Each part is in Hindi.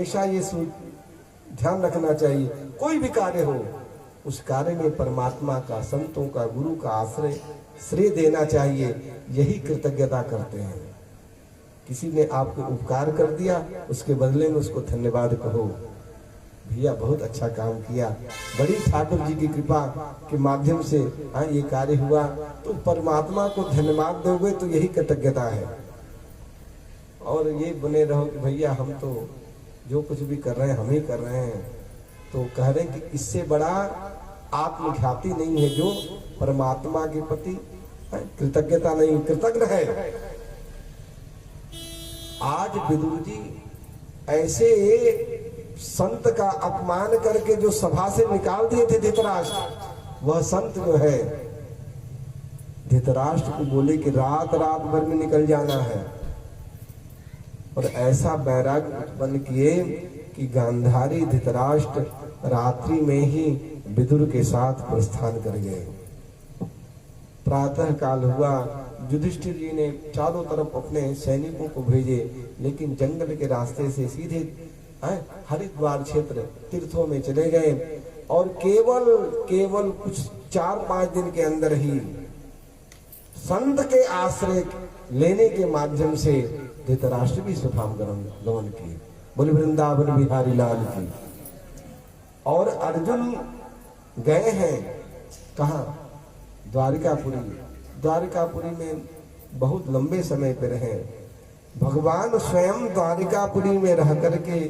हमेशा ये ध्यान रखना चाहिए, कोई भी कार्य हो उस कार्य में परमात्मा का, संतों का, गुरु का आश्रय श्रेय देना चाहिए। यही कृतज्ञता करते हैं। किसी ने आपको उपकार कर दिया, उसके बदले में उसको धन्यवाद कहो, भैया बहुत अच्छा काम किया, बड़ी ठाकुर जी की कृपा के माध्यम से ये कार्य हुआ। तो परमात्मा को धन्यवाद दोगे तो यही कृतज्ञता है। और ये बने रहो कि भैया हम तो जो कुछ भी कर रहे हैं हम ही कर रहे हैं, तो कह रहे कि इससे बड़ा आत्मख्याति नहीं है जो परमात्मा के प्रति कृतज्ञता नहीं, कृतज्ञ है। आज विदुर जी ऐसे संत का अपमान करके जो सभा से निकाल दिए थे धृतराष्ट्र, वह संत जो है धृतराष्ट्र को बोले कि रात रात भर में निकल जाना है, और ऐसा बैराग उत्पन्न किए कि गांधारी धृतराष्ट्र रात्रि में ही विदुर के साथ प्रस्थान कर गए। प्रातः काल हुआ, युधिष्ठिर जी ने चारों तरफ अपने सैनिकों को भेजे, लेकिन जंगल के रास्ते से सीधे हरिद्वार क्षेत्र तीर्थों में चले गए, और केवल कुछ 4-5 दिन के अंदर ही संत के आश्रय लेने के माध्यम से धृतराष्ट्र भी स्वधाम गमन किए। बोले वृंदावन बिहारी लाल की। और अर्जुन गए हैं कहा? द्वारिकापुरी। द्वारिकापुरी में बहुत लंबे समय पर रहे। भगवान स्वयं द्वारिकापुरी में रह करके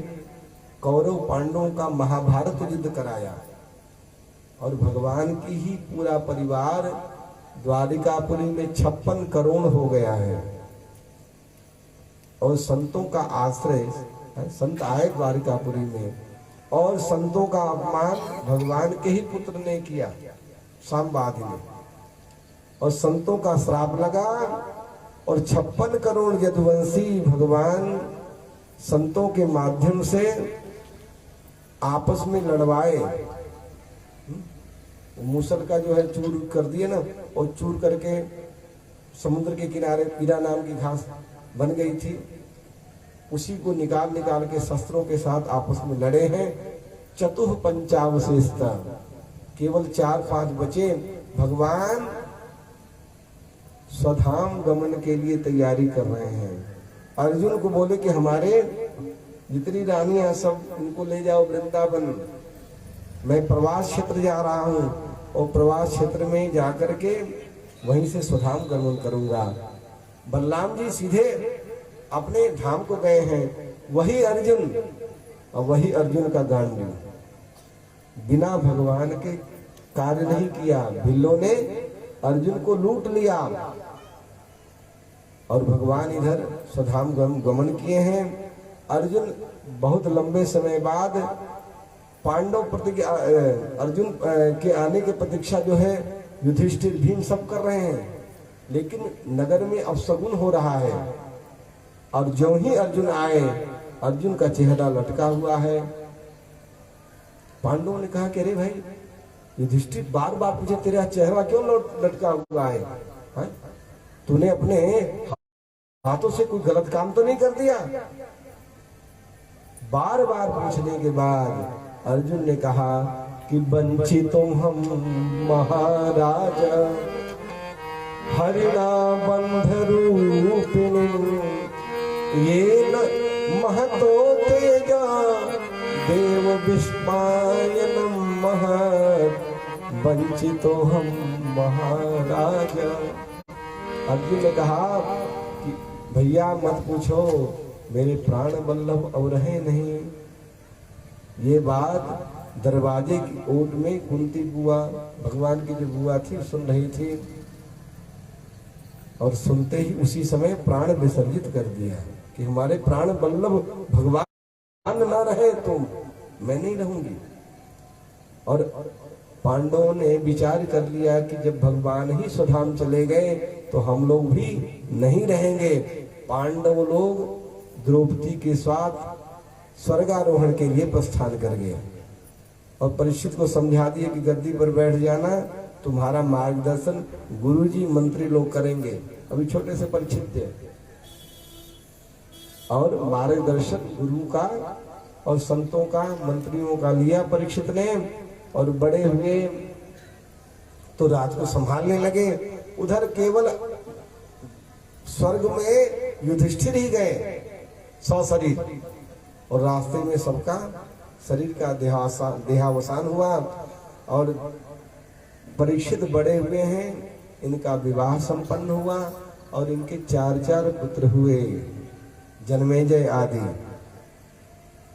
कौरव पांडवों का महाभारत युद्ध कराया, और भगवान की ही पूरा परिवार द्वारिकापुरी में 56 करोड़ हो गया है। और संतों का आश्रय, संत आए द्वारिकापुरी में, और संतों का अपमान भगवान के ही पुत्र ने किया, सांबादि ने, और संतों का श्राप लगा, और 56 करोड़ यदुवंशी भगवान संतों के माध्यम से आपस में लड़वाए। मूसल का जो है चूर कर दिए ना, और चूर करके समुद्र के किनारे पीरा नाम की घास बन गई थी, उसी को निकाल के शस्त्रों के साथ आपस में लड़े हैं। चतुः पंचावशेषता, केवल 4-5 बचे। भगवान स्वधाम गमन के लिए तैयारी कर रहे हैं। अर्जुन को बोले कि हमारे जितनी रानियां सब उनको ले जाओ वृंदावन, मैं प्रवास क्षेत्र जा रहा हूँ, और प्रवास क्षेत्र में जाकर के वहीं से स्वधाम गमन करूंगा। बलराम जी सीधे अपने धाम को गए हैं, वही अर्जुन, और वही अर्जुन का गांडीव बिना भगवान के कार्य नहीं किया। भिल्लों ने अर्जुन को लूट लिया, और भगवान इधर स्वधाम गमन किए हैं। अर्जुन बहुत लंबे समय बाद पांडव अर्जुन के आने की प्रतीक्षा जो है युधिष्ठिर भीम सब कर रहे हैं, लेकिन नगर में अपशगुन हो रहा है। और जो ही अर्जुन आए, अर्जुन का चेहरा लटका हुआ है। पांडवों ने कहा कि अरे भाई युधिष्ठिर बार बार पूछे तेरा चेहरा क्यों लटका हुआ है? तूने अपने हाथों से कोई गलत काम तो नहीं कर दिया? बार बार पूछने के बाद अर्जुन ने कहा कि वंचितों हम महाराजा हरिणा बंध रूपिणी ये न महतो तेजा देव विस्मायनम महत् वंचितो हम महाराजा। अर्जुन ने कहा कि भैया मत पूछो, मेरे प्राण वल्लभ और रहे नहीं। ये बात दरवाजे की ओट में कुंती बुआ, भगवान की जो बुआ थी, सुन रही थी, और सुनते ही उसी समय प्राण विसर्जित कर दिया कि हमारे प्राण वल्लभ भगवान ना रहे तो मैं नहीं रहूंगी। और पांडवों ने विचार कर लिया कि जब भगवान ही स्वधाम चले गए तो हम लोग भी नहीं रहेंगे। पांडव लोग द्रौपदी के साथ स्वर्गारोहण के लिए प्रस्थान कर गए, और परीक्षित को समझा दिए कि गद्दी पर बैठ जाना, तुम्हारा मार्गदर्शन गुरुजी मंत्री लोग करेंगे। अभी छोटे से परीक्षित थे, और मार्गदर्शन गुरु का और संतों का, मंत्रियों का लिया परीक्षित ने, और बड़े हुए तो राज को संभालने लगे। उधर केवल स्वर्ग में युधिष्ठिर ही गए सशरीर, और रास्ते में सबका शरीर का देहावसान हुआ। और परीक्षित बड़े हुए हैं, इनका विवाह संपन्न हुआ और इनके 4 पुत्र हुए, जन्मेजय आदि।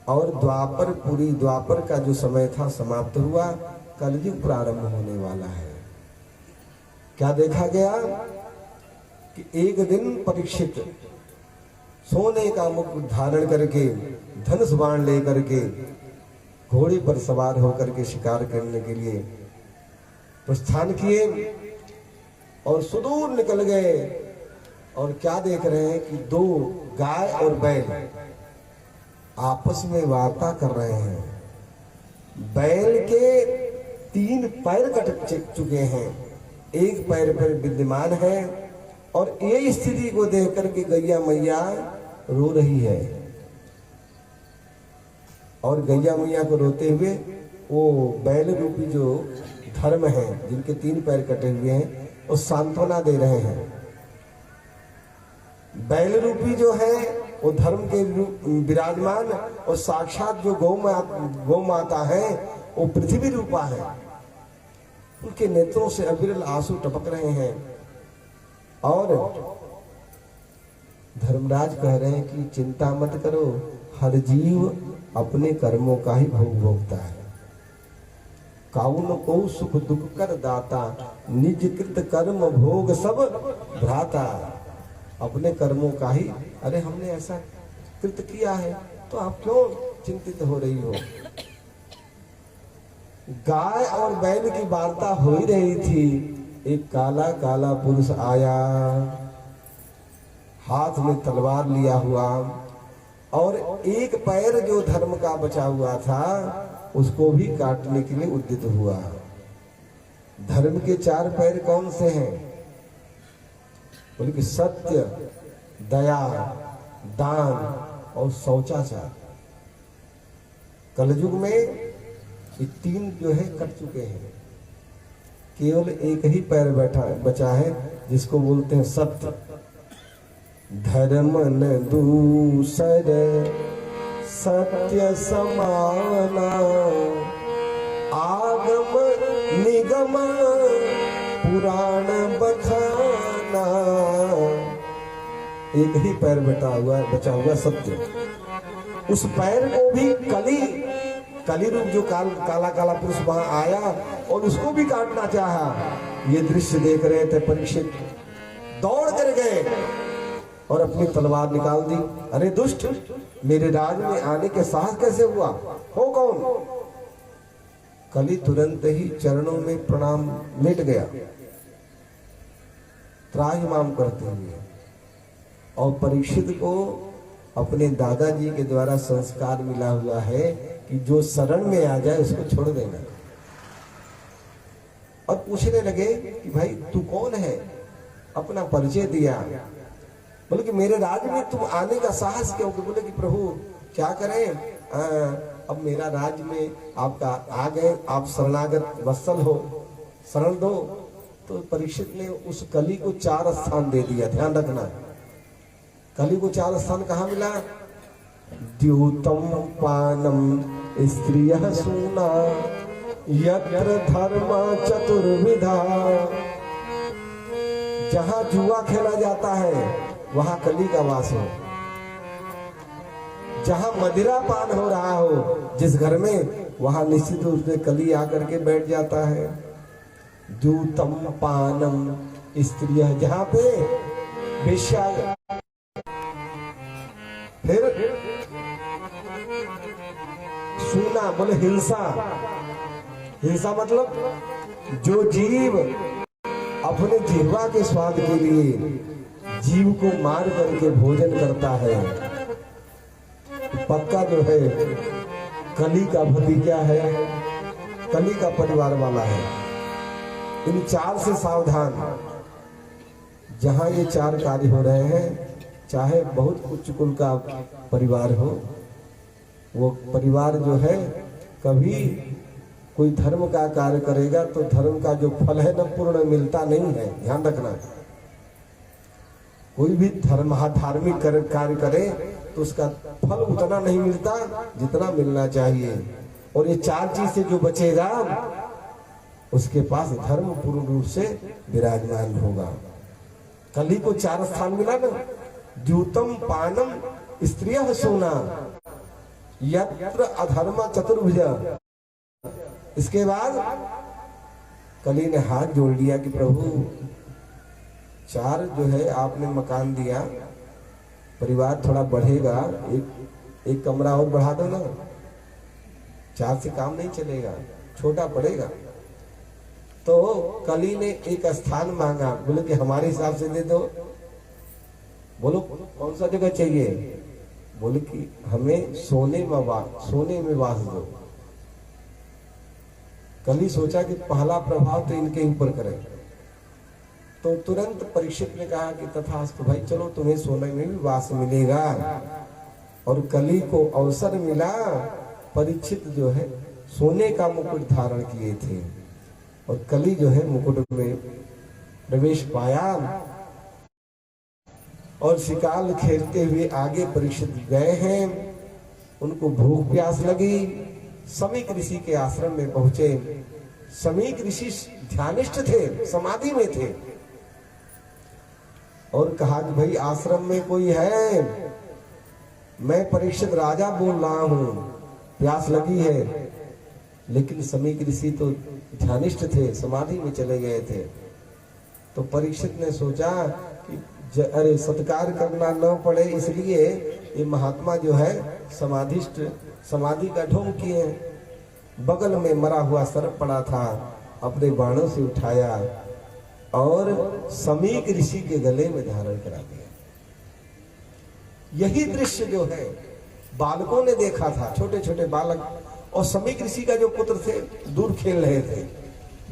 और द्वापर का जो समय था समाप्त हुआ, कलयुग प्रारंभ होने वाला है। क्या देखा गया कि एक दिन परीक्षित सोने का मुकुट धारण करके, धनुष बाण लेकर के, घोड़े पर सवार होकर के शिकार करने के लिए प्रस्थान किए और सुदूर निकल गए। और क्या देख रहे हैं कि 2 गाय और बैल आपस में वार्ता कर रहे हैं। बैल के 3 पैर कट चुके हैं, एक पैर पर विद्यमान है। और ये स्थिति को देख करके गैया मैया रो रही है, और गैया मैया को रोते हुए वो बैल रूपी जो धर्म है, जिनके 3 पैर कटे हुए हैं, वो सांत्वना दे रहे हैं। बैल रूपी जो है वो धर्म के विराजमान, और साक्षात जो गौ माता है वो पृथ्वी रूपा है। उनके नेत्रों से अविरल आंसू टपक रहे हैं। और धर्मराज कह रहे हैं कि चिंता मत करो, हर जीव अपने कर्मों का ही भोग भोगता है। काउन को सुख दुख कर दाता, निज कृत कर्म भोग सब भ्राता। अपने कर्मों का ही, अरे हमने ऐसा कृत किया है तो आप क्यों चिंतित हो रही हो। गाय और बैल की वार्ता हो ही रही थी। एक काला काला पुरुष आया, हाथ में तलवार लिया हुआ, और एक पैर जो धर्म का बचा हुआ था उसको भी काटने के लिए उद्यत हुआ। धर्म के 4 पैर कौन से हैं? बोले कि सत्य, दया, दान और शौचाचार। कलयुग में ये 3 जो है कट चुके हैं, केवल एक ही पैर बचा है, जिसको बोलते हैं सत्य। धर्म न दूसर सत्य समाना, आगम निगम पुराण बखाना। एक ही पैर बचा हुआ सत्य। उस पैर को भी कली रूप जो काला काला पुरुष वहां आया और उसको भी काटना चाहा। ये दृश्य देख रहे थे परीक्षित, दौड़ कर गए और अपनी तलवार निकाल दी। अरे दुष्ट, मेरे राज में आने के साहस कैसे हुआ? हो कौन? कली तुरंत ही चरणों में प्रणाम मिट गया, त्राहिमाम करते हुए। और परीक्षित को अपने दादाजी के द्वारा संस्कार मिला हुआ है कि जो शरण में आ जाए उसको छोड़ देना। और पूछने लगे कि भाई तू कौन है? अपना परिचय दिया। बोले कि मेरे राज में तुम आने का साहस क्यों? बोले कि प्रभु क्या करें, अब मेरा राज में आपका आ गए, आप शरणागत वत्सल हो, शरण दो। तो परीक्षित ने उस कली को 4 स्थान दे दिया। ध्यान रखना, कली को 4 स्थान कहाँ मिला? द्यूतम पानम स्त्रियः सूना, यत्र धर्म चतुर्विधा। जहां जुआ खेला जाता है वहां कली का वास हो। जहां मदिरा पान हो रहा हो जिस घर में, वहां निश्चित रूप से कली आकर के बैठ जाता है। द्यूतम पानम स्त्रियः, जहां पे वेश्या। फिर सूना, बोले हिंसा। हिंसा मतलब जो जीव अपने जिह्वा के स्वाद के लिए जीव को मार करके भोजन करता है, पक्का जो है कली का भतीजा है, कली का परिवार वाला है। इन 4 से सावधान। जहां ये 4 कार्य हो रहे हैं, चाहे बहुत उच्च कुल का परिवार हो, वो परिवार जो है कभी कोई धर्म का कार्य करेगा तो धर्म का जो फल है ना पूर्ण मिलता नहीं है, ध्यान रखना। कोई भी धार्मिक कार्य करे तो उसका फल उतना नहीं मिलता जितना मिलना चाहिए। और ये चार चीज से जो बचेगा उसके पास धर्म पूर्ण रूप से विराजमान होगा। कली को 4 स्थान मिला ना, द्यूतम पानम स्त्रियः सोना यत्र अधर्म चतुर्भुज। इसके बाद कली ने हाथ जोड़ लिया कि प्रभु 4 जो है आपने मकान दिया, परिवार थोड़ा बढ़ेगा, एक कमरा और बढ़ा दो ना, 4 से काम नहीं चलेगा, छोटा पड़ेगा। तो कली ने एक स्थान मांगा, बोले कि हमारे हिसाब से दे दो। बोलो कौन सा जगह चाहिए? बोले कि हमें सोने में वास दो। कली सोचा कि पहला प्रभाव तो इनके ऊपर करें, तो तुरंत परीक्षित ने कहा कि तथास्तु भाई, चलो तुम्हें सोने में भी वास मिलेगा। और कली को अवसर मिला, परीक्षित जो है सोने का मुकुट धारण किए थे और कली जो है मुकुट में प्रवेश पाया। और शिकाल खेलते हुए आगे परीक्षित गए हैं, उनको भूख प्यास लगी, समीक ऋषि के आश्रम में पहुंचे। समीक ऋषि ध्यानिष्ठ थे, समाधि में थे, और कहा कि भाई आश्रम में कोई है? मैं परीक्षित राजा बोल रहा हूं, प्यास लगी है। लेकिन समीक ऋषि तो ध्यानिष्ठ थे, समाधि में चले गए थे। तो परीक्षित ने सोचा कि अरे सत्कार करना न पड़े, इसलिए ये महात्मा जो है समाधिष्ठ, समाधि का ढोंग किए। बगल में मरा हुआ सर्प पड़ा था, अपने बाणों से उठाया और समीक ऋषि के गले में धारण करा दिया। यही दृश्य जो है बालकों ने देखा था, छोटे छोटे बालक, और समीक ऋषि का जो पुत्र थे दूर खेल रहे थे,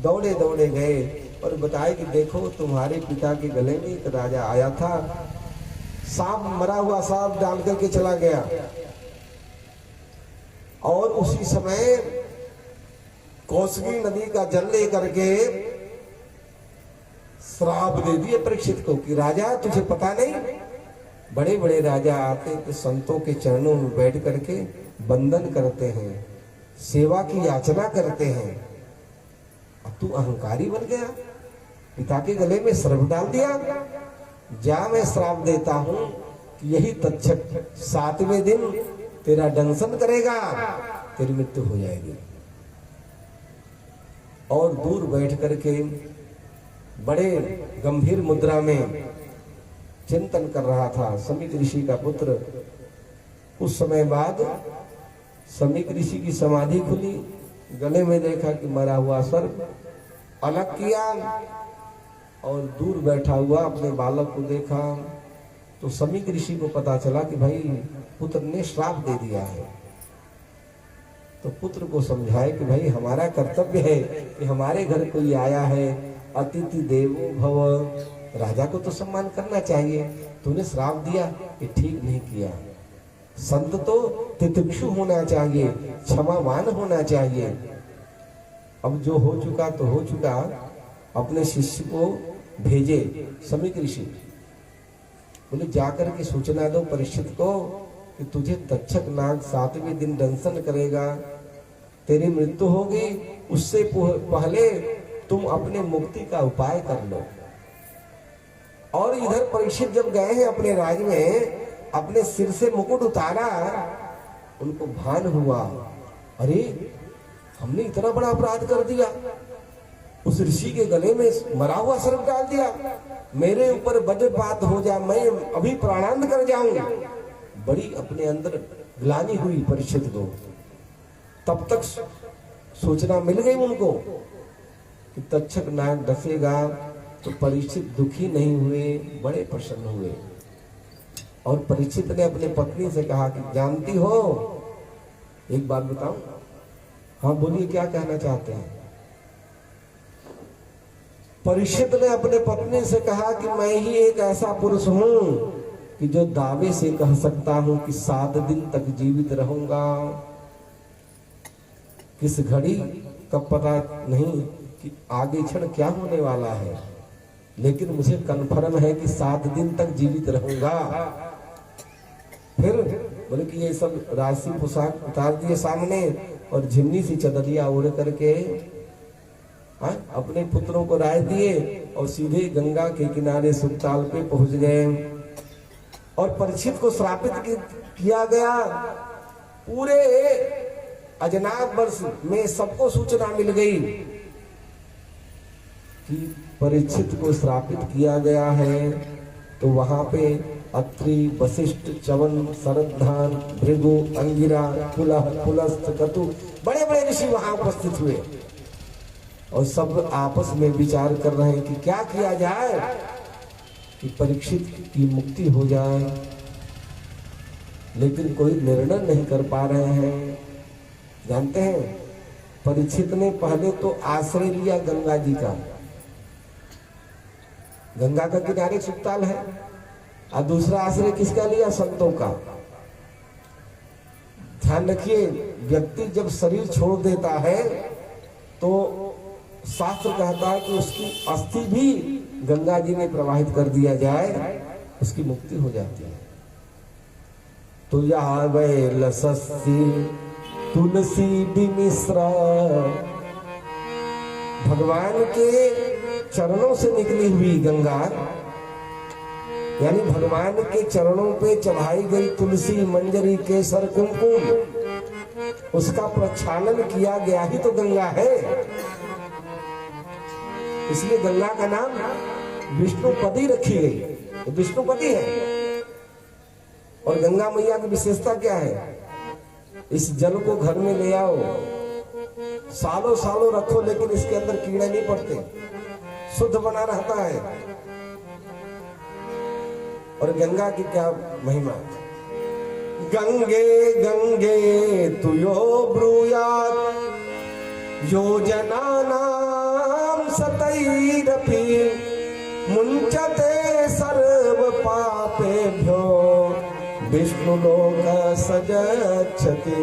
दौड़े दौड़े गए और बताए कि देखो तुम्हारे पिता के गले में एक राजा आया था, सांप, मरा हुआ सांप डाल करके चला गया। और उसी समय कौसगी नदी का जल लेकर के श्राप दे दिए परीक्षित को कि राजा तुझे पता नहीं, बड़े बड़े राजा आते तो संतों के चरणों में बैठ करके वंदन करते हैं, सेवा की याचना करते हैं, अब तू अहंकारी बन गया, पिता के गले में सर्प डाल दिया। जा, मैं श्राप देता हूं कि यही तक्षक 7वें दिन तेरा दंशन करेगा, तेरी मृत्यु हो जाएगी। और दूर बैठ करके बड़े गंभीर मुद्रा में चिंतन कर रहा था समीक ऋषि का पुत्र। कुछ समय बाद समीक ऋषि की समाधि खुली, गले में देखा कि मरा हुआ सर्प, अलग किया और दूर बैठा हुआ अपने बालक को देखा। तो समीक ऋषि को पता चला कि भाई पुत्र ने श्राप दे दिया है। तो पुत्र को समझाए कि भाई हमारा कर्तव्य है कि हमारे घर कोई आया है, अतिथि देवो भव, राजा को तो सम्मान करना चाहिए, तूने श्राप दिया, ये ठीक नहीं किया। संत तो तितिक्षु होना चाहिए, क्षमावान होना चाहिए। अब जो हो चुका तो हो चुका, अपने शिष्य को भेजे समीक ऋषि, बोले जाकर के सूचना दो परीक्षित को कि तुझे तक्षक नाग 7वें दिन दंशन करेगा, तेरी मृत्यु होगी, उससे पहले तुम अपने मुक्ति का उपाय कर लो। और इधर परीक्षित जब गए हैं अपने राज्य में, अपने सिर से मुकुट उतारा, उनको भान हुआ, अरे हमने इतना बड़ा अपराध कर दिया, उस ऋषि के गले में मरा हुआ सर्प डाल दिया, मेरे ऊपर वज्रपात हो जाए, मैं अभी प्राणांत कर जाऊंगा। बड़ी अपने अंदर ग्लानि हुई परीक्षित को। तब तक सूचना मिल गई उनको कि तक्षक नाग डसेगा। तो परीक्षित दुखी नहीं हुए, बड़े प्रसन्न हुए। और परीक्षित ने अपने पत्नी से कहा कि जानती हो, एक बात बताऊं? हाँ बोलिए, क्या कहना चाहते हैं? परीक्षित ने अपने पत्नी से कहा कि मैं ही एक ऐसा पुरुष हूं कि जो दावे से कह सकता हूं कि 7 दिन तक जीवित रहूंगा। किस घड़ी का पता नहीं कि आगे क्षण क्या होने वाला है, लेकिन मुझे कन्फर्म है कि 7 दिन तक जीवित रहूंगा। फिर बोले कि ये सब राशि पोशाक उतार दिए सामने और झिमनी सी चदरिया उड़ करके अपने पुत्रों को राय दिए और सीधे गंगा के किनारे सुखताल पे पहुंच गए। और परीक्षित को श्रापित किया गया। पूरे अजनाब वर्ष में सबको सूचना मिल गई कि परीक्षित को श्रापित किया गया है। तो वहां पे अत्रि, वशिष्ठ, च्यवन, शरद्धान, भृगु, अंगिरा, पुलह, पुलस्त्य, क्रतु, बड़े बड़े ऋषि वहां उपस्थित हुए और सब आपस में विचार कर रहे हैं कि क्या किया जाए कि परीक्षित की मुक्ति हो जाए, लेकिन कोई निर्णय नहीं कर पा रहे हैं। जानते हैं, परीक्षित ने पहले तो आश्रय लिया गंगा जी का। गंगा का किनारे सुखताल है, और दूसरा आश्रय किसका लिया? संतों का। ध्यान रखिए, व्यक्ति जब शरीर छोड़ देता है तो शास्त्र कहता है कि उसकी अस्थि भी गंगा जी में प्रवाहित कर दिया जाए, उसकी मुक्ति हो जाती है। तो यहाँ वै लसस्सी तुलसी बिमिश्रा, भगवान के चरणों से निकली हुई गंगा, यानी भगवान के चरणों पे चढ़ाई गई तुलसी, मंजरी, केसर, कुमकुम, उसका प्रक्षालन किया गया ही तो गंगा है। इसलिए गंगा का नाम विष्णुपदी रखी गई। विष्णुपदी है। और गंगा मैया की विशेषता क्या है? इस जल को घर में ले आओ, सालों सालों रखो, लेकिन इसके अंदर कीड़े नहीं पड़ते, शुद्ध बना रहता है। और गंगा की क्या महिमा? गंगे गंगे तुयो ब्रूयात् योजनानां सतैरपि मुञ्चते सर्व पापेभ्यो विष्णुलोक सजच्छति।